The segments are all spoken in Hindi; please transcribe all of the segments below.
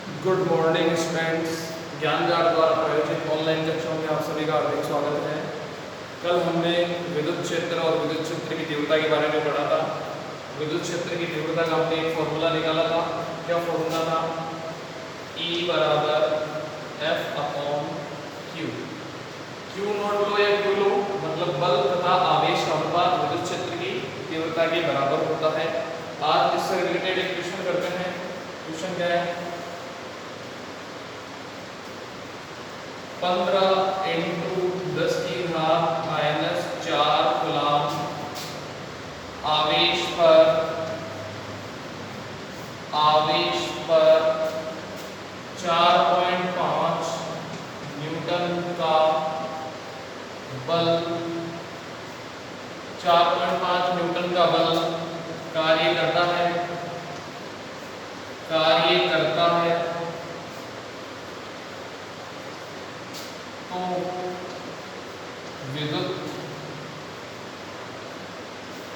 Good morning students. ज्ञान जाल द्वारा प्रायोजित ऑनलाइन कक्षाओं में आप सभी का हार्दिक स्वागत है। कल हमने विद्युत क्षेत्र और विद्युत क्षेत्र की तीव्रता के बारे में पढ़ा था। विद्युत क्षेत्र की तीव्रता का हमने एक फॉर्मूला निकाला था। क्या फॉर्मूला था? E बराबर F upon Q। Q not लो या Q लो, मतलब बल तथा आवेश का अनुपात विद्युत क्षेत्र की तीव्रता के बराबर होता है। आज इससे रिलेटेड एक क्वेश्चन करते हैं। क्वेश्चन क्या है? 15 इंटू 10 की घात -4 कूलम आवेश पर 4.5 न्यूटन का बल 4.5 न्यूटन का बल कार्य करता है। तो विद्युत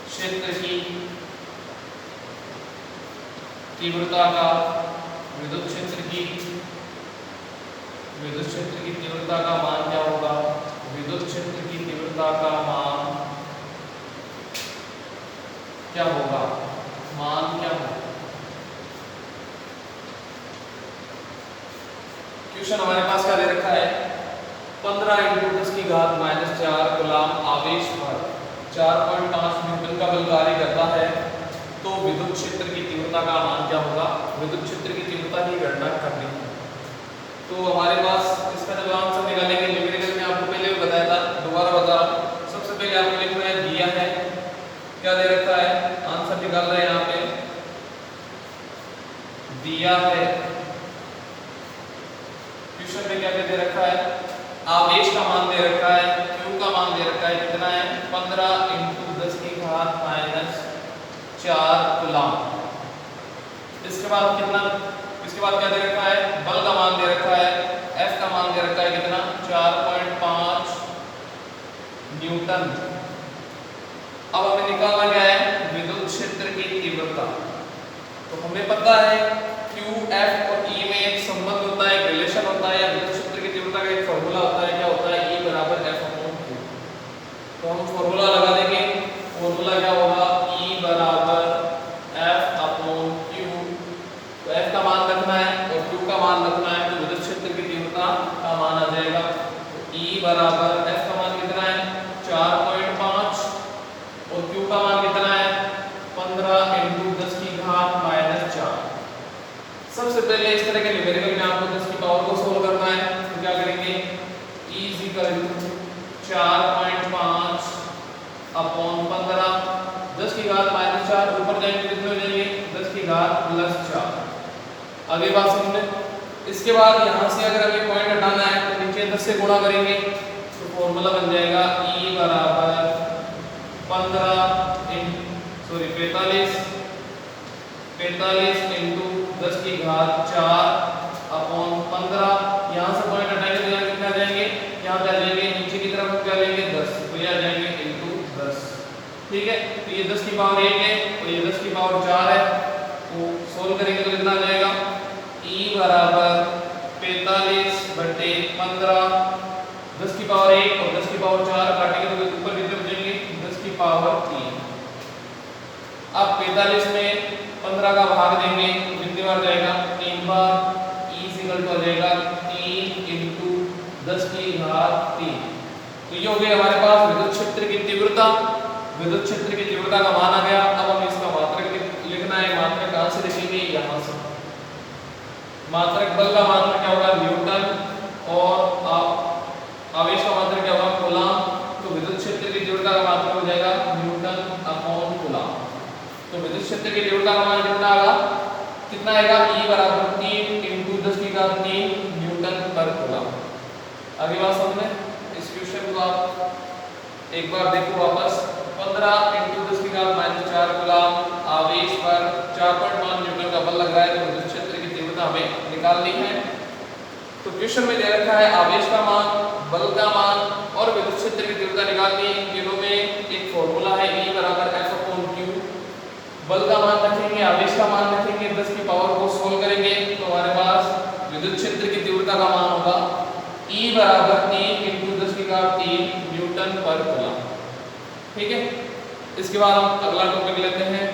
क्षेत्र की तीव्रता का विद्युत क्षेत्र की तीव्रता का मान क्या होगा? विद्युत क्षेत्र की तीव्रता का मान क्या होगा? क्वेश्चन हमारे पास क्या दे रखा है? 15 इंटू 10 की घात -4 कूलम आवेश पर 4.5 न्यूटन का बल कार्य करता है। तो विद्युत क्षेत्र की तीव्रता का मान क्या होगा? विद्युत क्षेत्र की तीव्रता की गणना करनी है। तो हमारे पास इसका जब आंसर निकालेंगे, न्यूमेरिकल में आपको पहले भी बताया था, दोबारा बता रहा हूं। सबसे पहले आपको लिखना है दिया है, क्या दे रखा है? आंसर निकाल रहे हैं यहाँ पे, दिया है। क्वेश्चन में क्या दे रखा है? आवेश का मान दे रखा है, Q का मान दे रखा है, कितना है? 15 इंटू 10 की घात -4 कूलम। इसके बाद क्या दे रखा है? बल का मान दे रखा है, F का मान दे रखा है, कितना? 4.5 न्यूटन। अब हमें निकालना क्या है? विद्युत क्षेत्र की तीव्रता। तो हमें पता है Q, F और E में एक संबंध होता है, एक रिलेशन होता है, या विद्युत क्षेत्र की तीव्रता का एक फॉर्मूला होता है। क्या होता है? E बराबर F अपॉन Q। तो हम फॉर्मूला लगा देंगे। फॉर्मूला क्या होगा? E बराबर F अपॉन Q। तो F का मान रखना है और Q का मान रखना है, तो विद्युत क्षेत्र की तीव्रता का मान आ जाएगा। तो E बराबर F का मान कितना है? 4.5 और Q का मान कितना है? 15 इंटू 10 की घात -4। सबसे पहले इस तरह के न्यूमेरिकल में आपको 10 की पावर को सोल्व करना है। तो क्या करेंगे? E इक्वल टू 4.5 अपॉन 15, 10 की घात -4, ऊपर जाएंगे कितने हो जाएंगे? 10 की घात +4। आगे बात समझे। इसके बाद यहाँ से अगर हमें पॉइंट हटाना है तो नीचे 10 से गुणा करेंगे, तो फॉर्मूला बन जाएगा E बराबर 45 इंटू 10 की घात 4 अपॉन 15। यहाँ से पॉइंट हटाएंगे तो यहाँ कितना जाएंगे? यहाँ पे आ जाएंगे, नीचे की तरफ क्या लेंगे? 10, तो ये आ जाएंगे इंटू 10। ठीक है, तो ये 10 की पावर 1 है और ये 10 की पावर 4 है। तो सोल्व करेंगे तो कितना आ जाएगा? E बराबर 45/15, 10 की पावर 1 और 10 की पावर 4 काटेंगे तो ऊपर कितने बचेंगे? 10 की पावर 3। अब 45 में 15 का भाग देंगे तो कितनी बार जाएगा? 3 बार। E इक्वल टू आ जाएगा 3 इंटू 10 की घात 3। तो ये हो गई हमारे पास विद्युत क्षेत्र की तीव्रता। विद्युत क्षेत्र की तीव्रता का मान आ गया। अब हमें इसका मात्रक लिखना है। मात्रक कहाँ से लिखेंगे? यहाँ से। मात्रक बल का मात्रक क्या होगा? न्यूटन, और आवेश का मात्रक क्या होगा? कूलम। तो विद्युत क्षेत्र की तीव्रता का मात्रक हो जाएगा न्यूटन अपॉन कूलम। तो विद्युत क्षेत्र की तीव्रता का मान कितना आएगा? E बराबर 3 इंटू 10 की घात 3 न्यूटन पर कूलम। अगली बात समझे। इस क्वेश्चन को आप एक बार देखो वापस। 15 इंटू 10 की घात -4 कूलम आवेश पर 4.5 न्यूटन का बल लग रहा है। तो विद्युत क्षेत्र की तीव्रता हमें निकालनी है। तो क्वेश्चन में दे रखा है आवेश का मान, बल का मान और विद्युत क्षेत्र की तीव्रता निकालनी है। इन तीनों में एक फॉर्मूला है E बराबर F अपॉन Q। बल का मान रखेंगे, आवेश का मान रखेंगे, 10 की पावर को सोल्व करेंगे तो हमारे पास बराबर 3 × 10³ न्यूटन पर कूलम। ठीक है, इसके बाद हम अगला टॉपिक लेते हैं।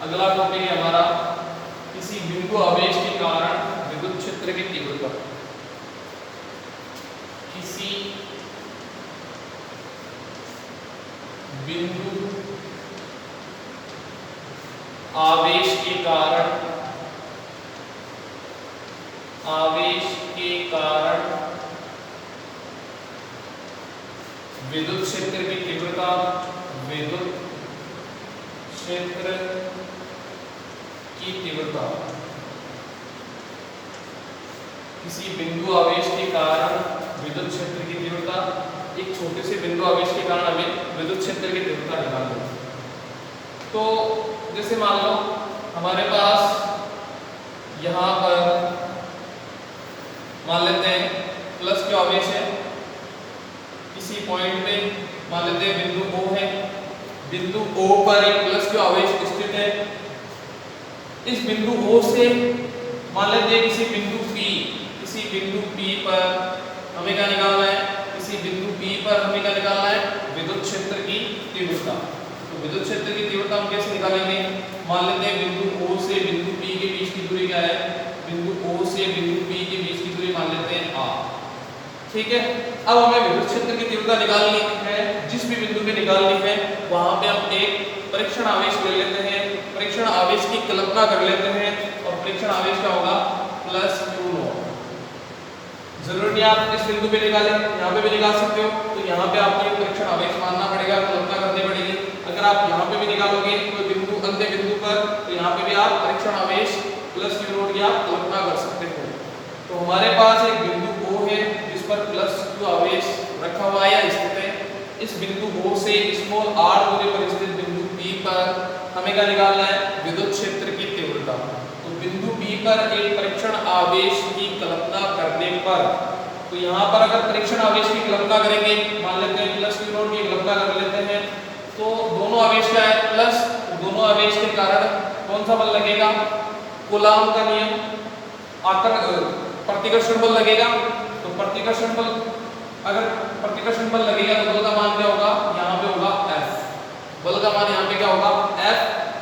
अगला टॉपिक है हमारा किसी बिंदु आवेश के कारण विद्युत क्षेत्र की तीव्रता। किसी बिंदु आवेश के कारण विद्युत क्षेत्र की तीव्रता, विद्युत क्षेत्र की तीव्रता। किसी बिंदु आवेश के कारण विद्युत क्षेत्र की तीव्रता, एक छोटे से बिंदु आवेश के कारण हमें विद्युत क्षेत्र की तीव्रता निकालनी है। तो जैसे मान लो हमारे पास यहाँ पर मान लेते हैं प्लस क्यू आवेश है, किसी पॉइंट पे मान लेते हैं बिंदु O है, बिंदु O पर एक प्लस क्यू आवेश स्थित है। इस बिंदु O से मान लेते हैं किसी बिंदु P पर हमें क्या निकालना है, किसी बिंदु P पर हमें क्या निकालना है, विद्युत क्षेत्र की तीव्रता। तो विद्युत क्षेत्र की तीव्रता हम कैसे निकालेंगे, मान लेते हैं बिंदु O से बिंदु P के बीच की दूरी क्या है, बिंदु O से बिंदु P के बीच की दूरी मान लेते हैं R। ठीक है, अब हमें विद्युत क्षेत्र की तीव्रता निकालनी है। जिस भी बिंदु पे निकालनी है वहां पे हम एक परीक्षण आवेश ले लेते हैं, परीक्षण आवेश की कल्पना कर लेते हैं और परीक्षण आवेश क्या होगा, प्लस Q नॉट। जरूरी नहीं आप इस बिंदु पे निकालें, यहाँ पे भी निकाल सकते हो। तो यहाँ पे आपको एक परीक्षण आवेश मानना पड़ेगा, कल्पना करनी पड़ेगी। अगर आप यहाँ पे भी निकालोगे कोई बिंदु अंत्य बिंदु पर, तो यहाँ पे भी आप परीक्षण आवेश प्लस Q नॉट की आप कल्पना कर सकते हो। तो हमारे पास एक बिंदु O है जिस पर प्लस Q आवेश रखा हुआ है या स्थित है। इस बिंदु O से स्मॉल r दूरी पर स्थित बिंदु P पर हमें क्या निकालना है, विद्युत क्षेत्र की तीव्रता। तो बिंदु P पर एक परीक्षण आवेश की कल्पना करने पर, तो यहाँ पर अगर परीक्षण आवेश की कल्पना करेंगे, मान लेते हैं प्लस Q नॉट की कल्पना कर लेते हैं, तो दोनों आवेश क्या है, प्लस, दोनों आवेश के कारण कौन सा बल लगेगा, कूलॉम का नियम, प्रतिकर्षण बल लगेगा। तो प्रतिकर्षण बल, अगर प्रतिकर्षण बल लगेगा तो बल का मान क्या होगा, यहाँ पे होगा F। बल का मान यहाँ पे क्या होगा, F।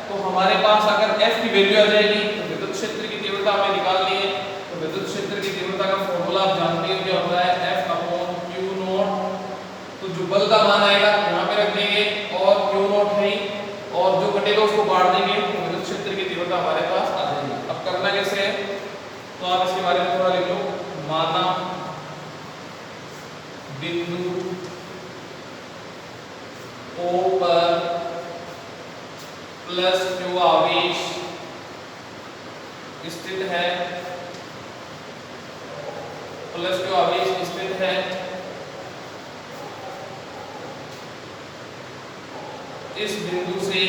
तो हमारे पास अगर F की वैल्यू आ जाएगी तो विद्युत क्षेत्र की तीव्रता हमें निकालनी है। तो विद्युत क्षेत्र की तीव्रता का फॉर्मूला आप जानते हो क्या होता है, F/Q नॉट। तो जो बल का मान आएगा यहाँ पे रख देंगे और Q नॉट है, और जो घटेगा उसको बांट देंगे, तो विद्युत क्षेत्र की तीव्रता हमारे पास आ जाएगी। अब करना कैसे है, तो आप इसके बारे में थोड़ा लिख लो। माना बिंदु O पर प्लस Q आवेश स्थित है, प्लस Q आवेश स्थित है। इस बिंदु से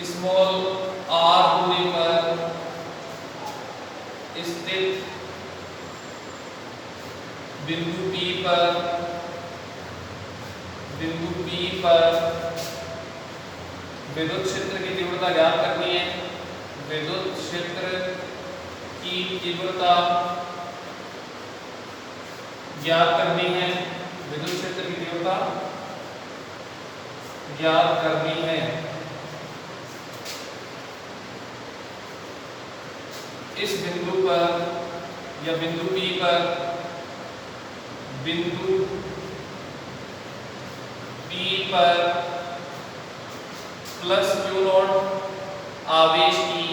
स्मॉल r दूरी पर स्थित बिंदु P पर विद्युत क्षेत्र की तीव्रता ज्ञात करनी है। विद्युत क्षेत्र की तीव्रता ज्ञात करनी है, विद्युत क्षेत्र की तीव्रता ज्ञात करनी है। इस बिंदु पर या बिंदु P पर, बिंदु P पर प्लस Q नॉट आवेश की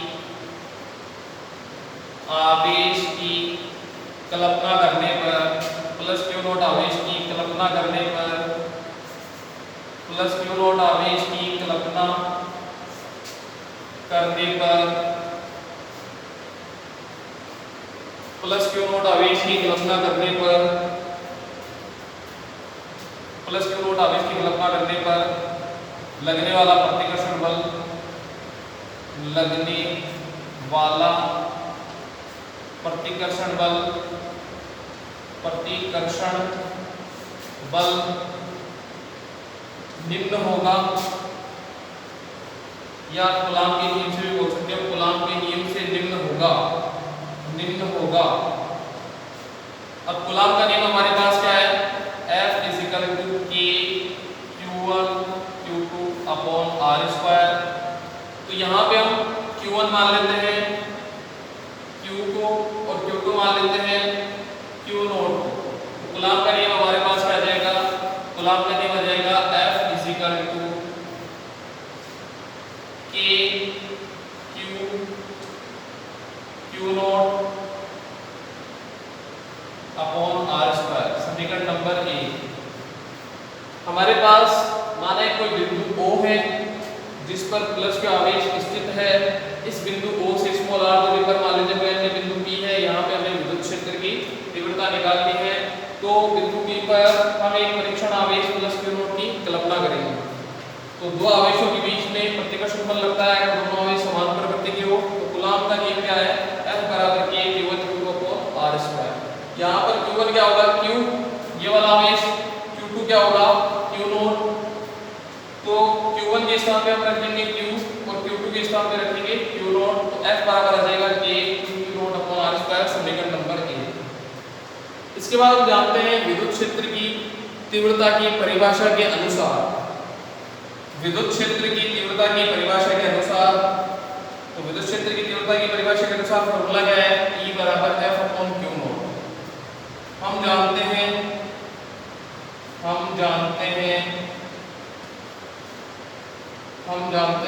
कल्पना करने पर, प्लस Q नॉट आवेश की कल्पना करने पर, प्लस Q नॉट आवेश की कल्पना करने पर, प्लस Q नॉट आवेश की कल्पना करने पर, प्लस Q नॉट आवेश की कल्पना करने पर लगने वाला प्रतिकर्षण बल, लगने वाला प्रतिकर्षण बल प्रतिकर्षण बल निम्न होगा, या कूलाम के नियम से भी बोल सकते हो, कूलाम के नियम से निम्न होगा, निम्न होगा। अब कूलाम का नियम हमारे पास क्या है, F इजिकल टू के Q1 Q2 upon R square. तो यहाँ पे हम Q1 मान लेते हैं Q को और Q2 मान लेते हैं Q नोट को। कूलाम का नियम हमारे पास क्या आ जाएगा, कूलाम का नियम आ जाएगा F equal to K Q naught upon R square. समीकरण नंबर 1। हमारे पास माना कोई बिंदु O है जिस पर प्लस का आवेश स्थित है। इस बिंदु O से स्मॉल r दूरी पर मान लीजिए कोई अन्य बिंदु P है, यहाँ पे हमें विद्युत क्षेत्र की तीव्रता निकालनी है। तो बिंदु P पर हम एक परीक्षण आवेश प्लस Q नोट की कल्पना करेंगे। तो दो आवेशों के बीच में प्रतिकर्षण बल लगता है अगर दोनों आवेश समान प्रकृति के हो। तो कूलाम का नियम क्या है, F बराबर K Q1 Q2 upon r square. यहाँ पर Q1 क्या होगा, Q ये वाला आवेश, Q2 क्या होगा, Q नोट। तो Q1 के स्थान पे हम रख देंगे Q और Q2 के स्थान पे रखेंगे Q नोट। तो F बराबर आ जाएगा K Q naught upon r square, समीकरण नंबर 1। इसके बाद हम जानते हैं विद्युत क्षेत्र की तीव्रता की परिभाषा के अनुसार, विद्युत क्षेत्र की तीव्रता की परिभाषा के अनुसार, तो विद्युत क्षेत्र की तीव्रता की परिभाषा के अनुसार फॉर्मूला क्या है, E बराबर F अपॉन Q नोट। हम जानते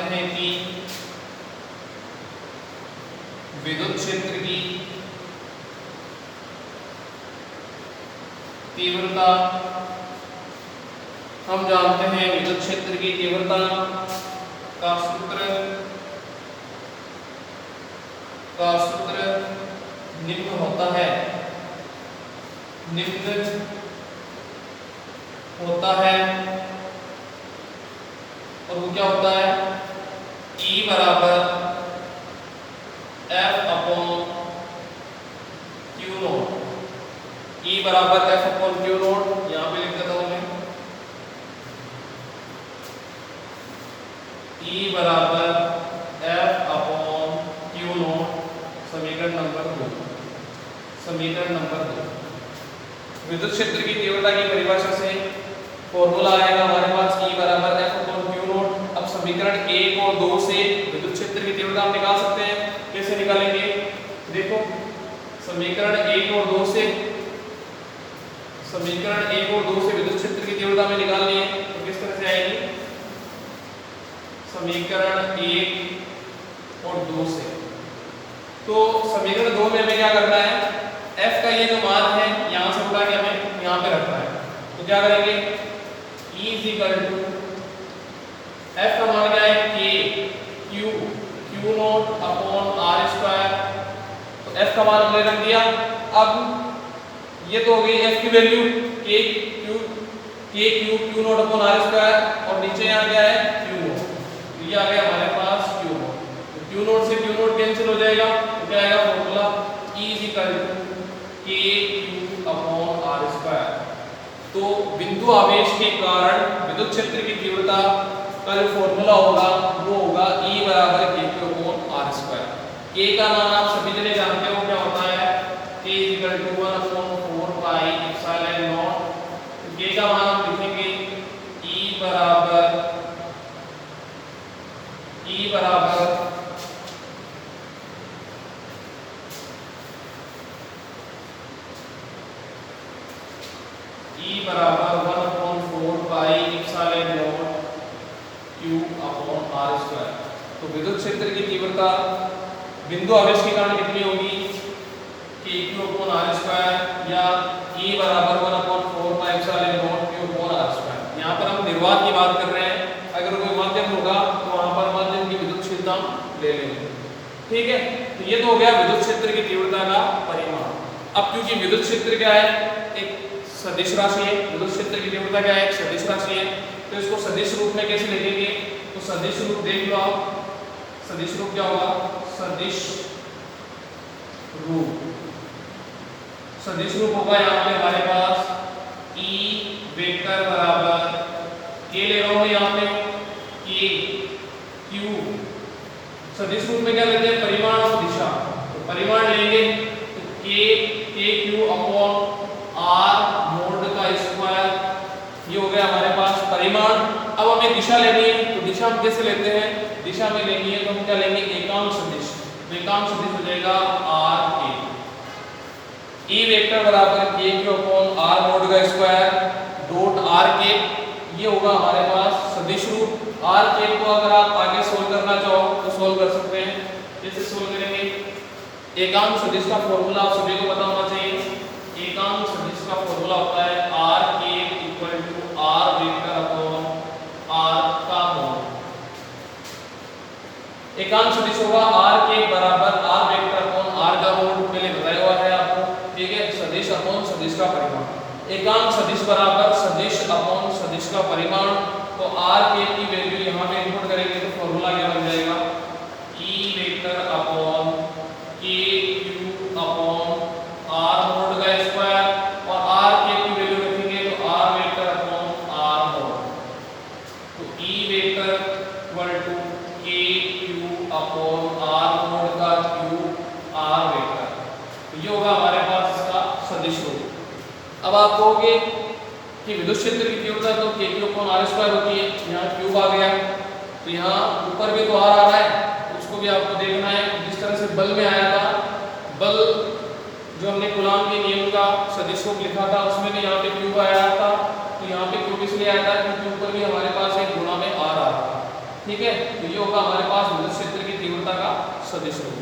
हैं कि विद्युत क्षेत्र की तीव्रता, हम जानते हैं विद्युत क्षेत्र की तीव्रता का सूत्र निम्न होता है, और वो क्या होता है, E बराबर F upon Q note. E बराबर F अपॉन Q नोट, यहाँ पे लिख देता हूँ मैं, E बराबर F अपॉन Q नोट, समीकरण नंबर 2। समीकरण नंबर 2 विद्युत क्षेत्र की तीव्रता की परिभाषा से फॉर्मूला आएगा हमारे पास E बराबर F अपॉन Q नोट। अब समीकरण 1 और 2 से विद्युत क्षेत्र की तीव्रता हम निकाल सकते हैं। कैसे निकालेंगे, देखो समीकरण 1 और 2 से विद्युत क्षेत्र की तीव्रता में निकालनी है। तो किस तरह से आएगी, समीकरण 1 और 2 से। तो समीकरण 2 में हमें क्या करना है, F का ये जो मान है यहाँ से उठा के हमें यहाँ पे रखना है। तो क्या करेंगे, E इक्वल टू F का मान क्या है, K Q naught upon R square. तो F का मान हमने रख दिया। अब ये तो हो गई F की value Q naught upon R square, और नीचे यहाँ क्या है, Q नोट। तो ये आ गया हमारे पास Q नोट। तो Q नोट से Q नोट कैंसिल हो जाएगा। तो क्या आएगा formula, E equal to K Q upon R square. तो बिंदु आवेश के कारण विद्युत क्षेत्र की तीव्रता का जो फॉर्मूला होगा वो होगा E बराबर K Q upon R square. K का मान आप सभी जने जानते हो क्या होता है, K equal to 1 upon 4 pi epsilon naught. K का मान हम लिखेंगे E बराबर E बराबर 1 upon 4 pi epsilon not Q upon R square. तो विद्युत क्षेत्र की तीव्रता बिंदु आवेश के कारण कितनी होगी, K Q upon R square, या E बराबर 1 upon 4 pi epsilon not Q upon R square. यहाँ पर हम निर्वात की बात कर रहे हैं, अगर कोई माध्यम होगा तो वहाँ पर माध्यम की विद्युत क्षेत्रता ले लेंगे, ठीक है। तो ये तो हो गया विद्युत क्षेत्र की तीव्रता का परिमाण। अब क्योंकि विद्युत क्षेत्र क्या है, एक सदिश राशि है, विद्युत क्षेत्र की तीव्रता क्या है, एक सदिश राशि है। तो इसको सदिश रूप में कैसे लिखेंगे, तो सदिश रूप देख लो आप, सदिश रूप क्या होगा, सदिश रूप सदिश रूप होगा यहाँ पे हमारे पास E वेक्टर बराबर K ले रहा हूँ यहाँ पे K Q। सदिश रूप में क्या लेते हैं, परिमाण और दिशा। तो परिमाण लेंगे तो K Q upon R mod का स्क्वायर, ये हो गया हमारे पास परिमाण। अब हमें दिशा लेनी है, तो दिशा हम कैसे लेते हैं, दिशा में लेनी है तो हम क्या लेंगे, एकांक सदिश। तो एकांक सदिश हो जाएगा R K। E वेक्टर बराबर K Q upon R mod का स्क्वायर डॉट R K, ये होगा हमारे पास सदिश रूप। R K को अगर आप आगे सोल्व करना चाहो तो सोल्व कर सकते हैं। कैसे सोल्व करेंगे, एकांक सदिश का फॉर्मूला आप सभी को पता होना चाहिए। एकांक सदिश का फॉर्मूला होता है R K equal to R vector upon R का मोड। एकांक सदिश होगा R K बराबर R वेक्टर अपॉन R का मोड, पहले बताया हुआ है आपको, ठीक है। सदिश अपॉन सदिश का परिमाण, एकांक सदिश बराबर सदिश अपॉन सदिश का परिमाण। तो R K की वैल्यू यहाँ पे इनपुट करेंगे तो फॉर्मूला क्या बन जाएगा, E vector upon K Q upon R mod का स्क्वायर, और R K की वैल्यू रखेंगे तो R vector upon R mod. तो E vector equal to K Q upon R mod का Q R वेक्टर, तो ये होगा हमारे पास इसका सदिश रूप। अब आप कहोगे कि विद्युत क्षेत्र की तीव्रता तो K Q upon R square होती है, यहाँ क्यूब आ गया, तो यहाँ ऊपर भी तो R आ रहा है, उसको भी आपको देखना है। जिस तरह से बल में आया था, बल जो हमने कूलॉम के नियम का सदिश रूप लिखा था उसमें भी यहाँ पे क्यूब आया था, तो यहाँ पे क्यूब इसलिए आया था क्योंकि ऊपर भी हमारे पास एक गुणा में R आ रहा था, ठीक है। तो ये होगा हमारे पास विद्युत क्षेत्र की तीव्रता का सदिश रूप।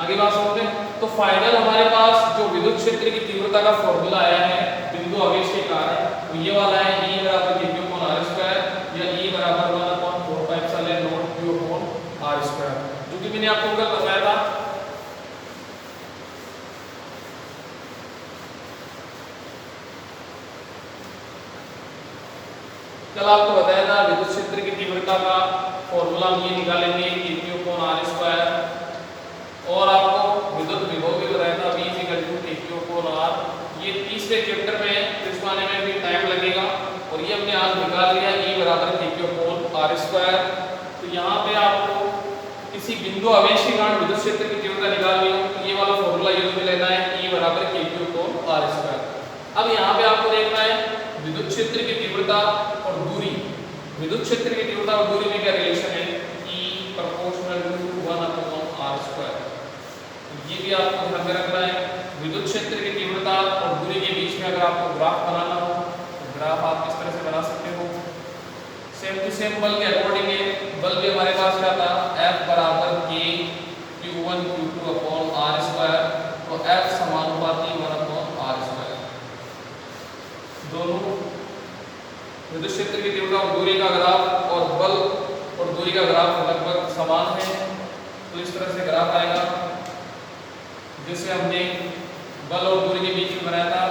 आगे बात सुनते हैं। तो फाइनल हमारे पास जो विद्युत क्षेत्र की तीव्रता का फॉर्मूला आया है बिंदु आवेश के कारण, तो ये वाला है E बराबर K Q upon R square, या E बराबर 1/4πε0 Q अपॉन R स्क्वायर, जो कि मैंने आपको कल बताया था। कल आपको बताया था विद्युत क्षेत्र की तीव्रता का फॉर्मूला हम ये निकालेंगे K Q upon R square, और आपको विद्युत विभव भी बताया था V equal to K Q upon R। ये तीसरे चैप्टर में इसको आने में भी टाइम लगेगा, और ये हमने आज निकाल लिया E बराबर K Q upon R square. तो यहाँ पे आपको किसी बिंदु आवेश के कारण विद्युत क्षेत्र की तीव्रता निकालनी हो तो ये वाला फॉर्मूला यूज में लेना है, E बराबर K Q upon R square. अब यहाँ पे आपको देखना है विद्युत क्षेत्र की तीव्रता और दूरी। विद्युत क्षेत्र की तीव्रता और दूरी में क्या रिलेशन है, E proportional to 1 upon R square. ये भी आपको ध्यान में रखना है। विद्युत क्षेत्र की तीव्रता और दूरी के बीच में अगर आपको ग्राफ बनाना हो तो ग्राफ आप किस तरह से बना सकते हो, सेम टू सेम बल के अकॉर्डिंग है। बल भी हमारे पास क्या था, F बराबर K Q1 Q2 upon R square, तो F समानुपाती 1 अपॉन R स्क्वायर। दोनों विद्युत क्षेत्र की तीव्रता और दूरी का ग्राफ और बल और दूरी का ग्राफ लगभग समान है, तो इस तरह से ग्राफ आएगा जैसे हमने बल और दूरी के बीच में बनाया था,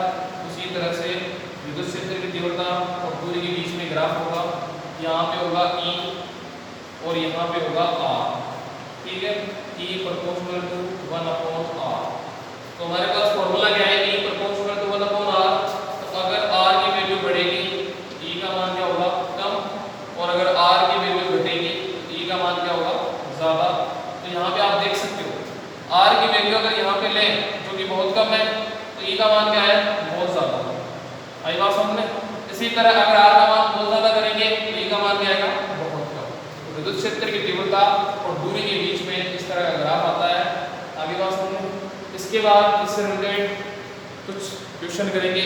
उसी तरह से विद्युत क्षेत्र की तीव्रता और दूरी के बीच में ग्राफ होगा। यहाँ पे होगा E और यहाँ पे होगा R, ठीक है। E proportional to 1 upon R। तो हमारे पास फॉर्मूला क्या है, E proportional to 1 upon R। तो अगर R की वैल्यू बढ़ेगी E का मान क्या होगा, कम, और अगर R की वैल्यू घटेगी तो E का मान क्या होगा, ज्यादा। तो यहाँ पे आप देख सकते हो R की वैल्यू अगर यहाँ पे लें जो कि बहुत कम है तो E का मान क्या है, बहुत ज्यादा। आई बात समझ में। इसी तरह अगर R का मान बहुत ज्यादा करेंगे तो E का मान क्या आएगा, बहुत कम। तो विद्युत क्षेत्र की तीव्रता और दूरी के बीच में इस तरह का ग्राफ आता है। आगे बात समझ में। इसके बाद इससे रिलेटेड कुछ क्वेश्चन करेंगे,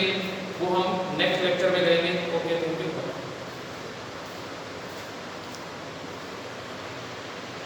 वो हम नेक्स्ट लेक्चर में करेंगे। ओके।